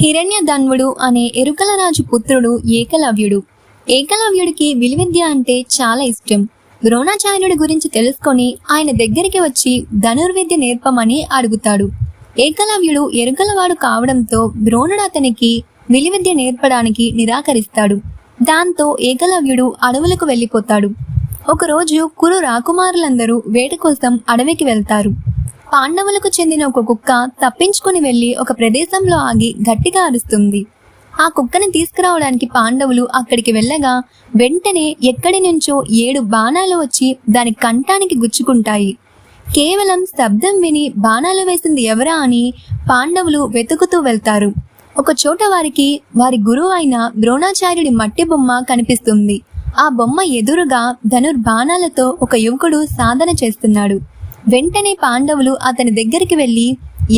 హిరణ్యధన్వుడు అనే ఎరుకల రాజు పుత్రుడు ఏకలవ్యుడు. ఏకలవ్యుడికి విలువిద్య అంటే చాలా ఇష్టం. ద్రోణాచార్యుడి గురించి తెలుసుకొని ఆయన దగ్గరికి వచ్చి ధనుర్విద్య నేర్పమని అడుగుతాడు. ఏకలవ్యుడు ఎరుకలవాడు కావడంతో ద్రోణుడు అతనికి విలువిద్య నేర్పడానికి నిరాకరిస్తాడు. దాంతో ఏకలవ్యుడు అడవులకు వెళ్ళిపోతాడు. ఒకరోజు కురు రాకుమారులందరూ వేట కోసం అడవికి వెళ్తారు. పాండవులకు చెందిన ఒక కుక్క తప్పించుకుని వెళ్లి ఒక ప్రదేశంలో ఆగి గట్టిగా అరుస్తుంది. ఆ కుక్కని తీసుకురావడానికి పాండవులు అక్కడికి వెళ్ళగా వెంటనే ఎక్కడి నుంచో 7 బాణాలు వచ్చి దాని కంఠానికి గుచ్చుకుంటాయి. కేవలం శబ్దం విని బాణాలు వేసింది ఎవరా అని పాండవులు వెతుకుతూ వెళ్తారు. ఒక చోట వారికి వారి గురువు అయిన ద్రోణాచార్యుడి మట్టి బొమ్మ కనిపిస్తుంది. ఆ బొమ్మ ఎదురుగా ధనుర్బాణాలతో ఒక యువకుడు సాధన చేస్తున్నాడు. వెంటనే పాండవులు అతని దగ్గరికి వెళ్ళి,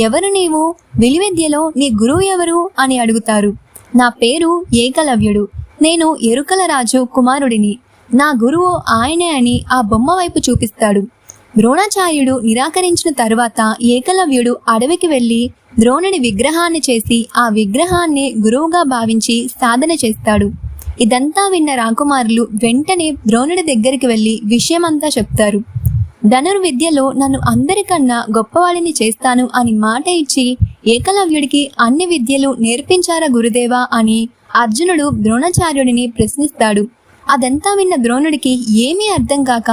ఎవరు నీవు? విలువిద్యలో నీ గురువు ఎవరు అని అడుగుతారు. నా పేరు ఏకలవ్యుడు. నేను ఎరుకల రాజు కుమారుడిని. నా గురువు ఆయనే అని ఆ బొమ్మ వైపు చూపిస్తాడు. ద్రోణాచార్యుడు నిరాకరించిన తరువాత ఏకలవ్యుడు అడవికి వెళ్లి ద్రోణుడి విగ్రహాన్ని చేసి ఆ విగ్రహాన్ని గురువుగా భావించి సాధన చేస్తాడు. ఇదంతా విన్న రాకుమారులు వెంటనే ద్రోణుడి దగ్గరికి వెళ్లి విషయమంతా చెప్తారు. ధనుర్విద్యలో నన్ను అందరికన్నా గొప్పవాడిని చేస్తాను అని మాట ఇచ్చి ఏకలవ్యుడికి అన్ని విద్యలు నేర్పించారా గురుదేవా అని అర్జునుడు ద్రోణాచార్యుడిని ప్రశ్నిస్తాడు. అదంతా విన్న ద్రోణుడికి ఏమీ అర్థం కాక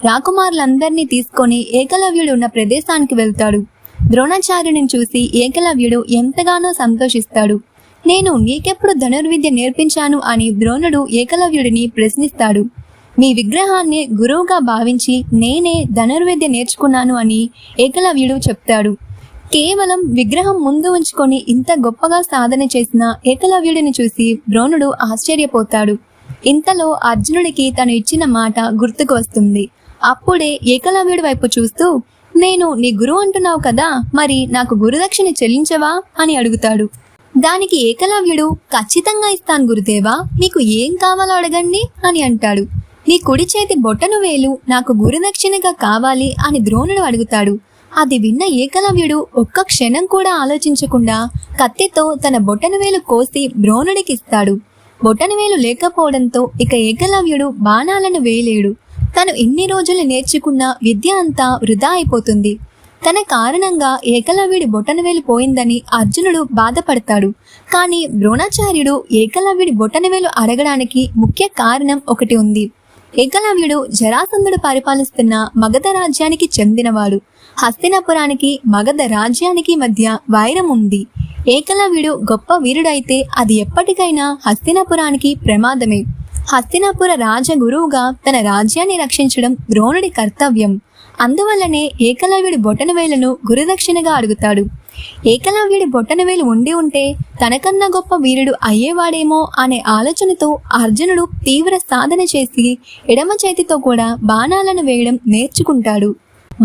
రాకుమారులందరినీ తీసుకొని ఏకలవ్యుడు ఉన్న ప్రదేశానికి వెళ్తాడు. ద్రోణాచార్యుడిని చూసి ఏకలవ్యుడు ఎంతగానో సంతోషిస్తాడు. నేను నీకెప్పుడు ధనుర్విద్య నేర్పించాను అని ద్రోణుడు ఏకలవ్యుడిని ప్రశ్నిస్తాడు. మీ విగ్రహాన్ని గురువుగా భావించి నేనే ధనుర్విద్య నేర్చుకున్నాను అని ఏకలవ్యుడు చెప్తాడు. కేవలం విగ్రహం ముందు ఉంచుకొని ఇంత గొప్పగా సాధన చేసిన ఏకలవ్యుడిని చూసి ద్రోణుడు ఆశ్చర్యపోతాడు. ఇంతలో అర్జునుడికి తను ఇచ్చిన మాట గుర్తుకు వస్తుంది. అప్పుడే ఏకలవ్యుడి వైపు చూస్తూ, నేను నీ గురువు అంటున్నావు కదా, మరి నాకు గురుదక్షిణ చెల్లించవా అని అడుగుతాడు. దానికి ఏకలవ్యుడు, ఖచ్చితంగా ఇస్తాను గురుదేవా, మీకు ఏం కావాలో అడగండి అని అంటాడు. నీ కుడి చేతి బొట్టను వేలు నాకు గురుదక్షిణగా కావాలి అని ద్రోణుడు అడుగుతాడు. అది విన్న ఏకలవ్యుడు ఒక్క క్షణం కూడా ఆలోచించకుండా కత్తితో తన బొట్టనవేలు కోసి ద్రోణుడికి ఇస్తాడు. బొట్టనవేలు లేకపోవడంతో ఇక ఏకలవ్యుడు బాణాలను వేయలేడు. తను ఇన్ని రోజులు నేర్చుకున్న విద్య అంతా వృధా అయిపోతుంది. తన కారణంగా ఏకలవ్యుడి బొట్టనవేలు పోయిందని అర్జునుడు బాధపడతాడు. కానీ ద్రోణాచార్యుడు ఏకలవ్యుడి బొట్టనవేలు అడగడానికి ముఖ్య కారణం ఒకటి ఉంది. ఏకలవ్యుడు జరాసంధుడు పరిపాలిస్తున్న మగధ రాజ్యానికి చెందినవాడు. హస్తినాపురానికి మగధ రాజ్యానికి మధ్య వైరం ఉంది. ఏకలవ్యుడు గొప్ప వీరుడైతే అది ఎప్పటికైనా హస్తినాపురానికి ప్రమాదమే. హస్తినాపుర రాజగురువుగా తన రాజ్యాన్ని రక్షించడం ద్రోణుడి కర్తవ్యం. అందువల్లనే ఏకలవ్యుడి బొటనవేలును గురుదక్షిణగా అడుగుతాడు. ఏకలవ్యుడి బొటనవేలు ఉండి ఉంటే తనకన్నా గొప్ప వీరుడు అయ్యేవాడేమో అనే ఆలోచనతో అర్జునుడు తీవ్ర సాధన చేసి ఎడమ చేతితో కూడా బాణాలను వేయడం నేర్చుకుంటాడు.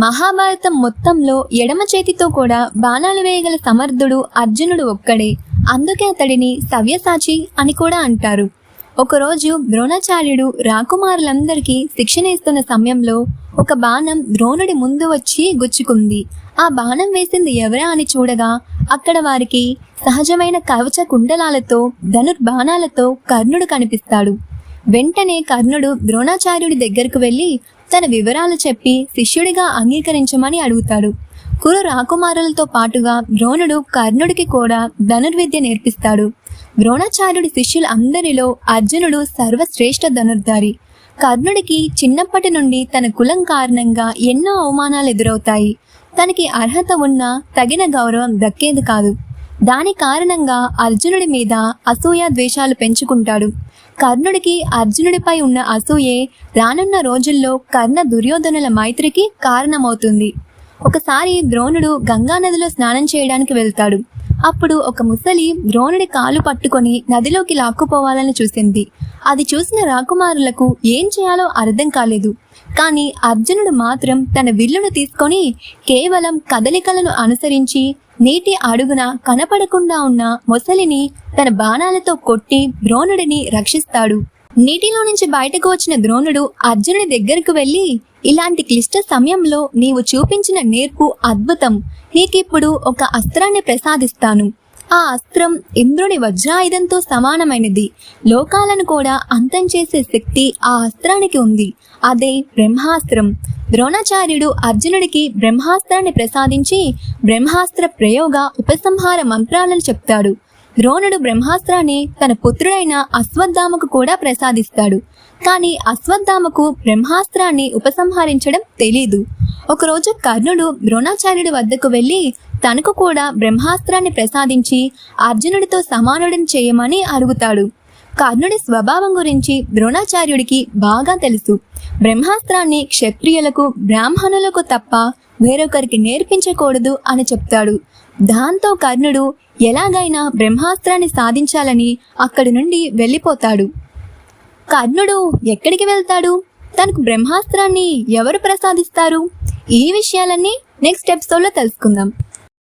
మహాభారతం మొత్తంలో ఎడమ చేతితో కూడా బాణాలు వేయగల సమర్థుడు అర్జునుడు ఒక్కడే. అందుకే అతడిని సవ్యసాచి అని కూడా అంటారు. ఒకరోజు ద్రోణాచార్యుడు రాకుమారులందరికీ శిక్షణ ఇస్తున్న సమయంలో ఒక బాణం ద్రోణుడి ముందు వచ్చి గుచ్చుకుంది. ఆ బాణం వేసింది ఎవరా అని చూడగా అక్కడ వారికి సహజమైన కవచ కుండలాలతో ధనుర్బాణాలతో కర్ణుడు కనిపిస్తాడు. వెంటనే కర్ణుడు ద్రోణాచార్యుడి దగ్గరకు వెళ్ళి తన వివరాలు చెప్పి శిష్యుడిగా అంగీకరించమని అడుగుతాడు. కురు రాకుమారులతో పాటుగా ద్రోణుడు కర్ణుడికి కూడా ధనుర్విద్య నేర్పిస్తాడు. ద్రోణాచార్యుడి శిష్యులు అందరిలో అర్జునుడు సర్వశ్రేష్ఠ ధనుర్ధారి. కర్ణుడికి చిన్నప్పటి నుండి తన కులం కారణంగా ఎన్నో అవమానాలు ఎదురవుతాయి. తనకి అర్హత ఉన్నా తగిన గౌరవం దక్కేది కాదు. దాని కారణంగా అర్జునుడి మీద అసూయ ద్వేషాలు పెంచుకుంటాడు. కర్ణుడికి అర్జునుడిపై ఉన్న అసూయే రానున్న రోజుల్లో కర్ణ దుర్యోధనుల మైత్రికి కారణమవుతుంది. ఒకసారి ద్రోణుడు గంగానదిలో స్నానం చేయడానికి వెళ్తాడు. అప్పుడు ఒక ముసలి ద్రోణుడి కాలు పట్టుకొని నదిలోకి లాక్కుపోవాలని చూసింది. అది చూసిన రాకుమారులకు ఏం చేయాలో అర్థం కాలేదు. కానీ అర్జునుడు మాత్రం తన విల్లును తీసుకొని కేవలం కదలికలను అనుసరించి నీటి అడుగున కనపడకుండా ఉన్న మొసలిని తన బాణాలతో కొట్టి ద్రోణుడిని రక్షిస్తాడు. నీటిలో నుంచి బయటకు వచ్చిన ద్రోణుడు అర్జునుడి దగ్గరకు వెళ్ళి, ఇలాంటి క్లిష్ట సమయంలో నీవు చూపించిన నేర్పు అద్భుతం. నీకిప్పుడు ఒక అస్త్రాన్ని ప్రసాదిస్తాను. ఆ అస్త్రం ఇంద్రుని వజ్రాయుధంతో సమానమైనది. లోకాలను కూడా అంతం చేసే శక్తి ఆ అస్త్రానికి ఉంది. అదే బ్రహ్మాస్త్రం. ద్రోణాచార్యుడు అర్జునుడికి బ్రహ్మాస్త్రాన్ని ప్రసాదించి బ్రహ్మాస్త్ర ప్రయోగ ఉపసంహార మంత్రాలను చెప్తాడు. ద్రోణుడు బ్రహ్మాస్త్రాన్ని తన పుత్రుడైన అశ్వత్థామకు కూడా ప్రసాదిస్తాడు. కానీ అశ్వత్థామకు బ్రహ్మాస్త్రాన్ని ఉపసంహరించడం తెలీదు. ఒకరోజు కర్ణుడు ద్రోణాచార్యుడి వద్దకు వెళ్ళి తనకు కూడా బ్రహ్మాస్త్రాన్ని ప్రసాదించి అర్జునుడితో సమానుడిని చేయమని అడుగుతాడు. కర్ణుడి స్వభావం గురించి ద్రోణాచార్యుడికి బాగా తెలుసు. బ్రహ్మాస్త్రాన్ని క్షత్రియులకు బ్రాహ్మణులకు తప్ప వేరొకరికి నేర్పించకూడదు అని చెప్తాడు. దాంతో కర్ణుడు ఎలాగైనా బ్రహ్మాస్త్రాన్ని సాధించాలని అక్కడి నుండి వెళ్ళిపోతాడు. కర్ణుడు ఎక్కడికి వెళ్తాడు? తనకు బ్రహ్మాస్త్రాన్ని ఎవరు ప్రసాదిస్తారు? ఈ విషయాలన్నీ నెక్స్ట్ ఎపిసోడ్లో తెలుసుకుందాం.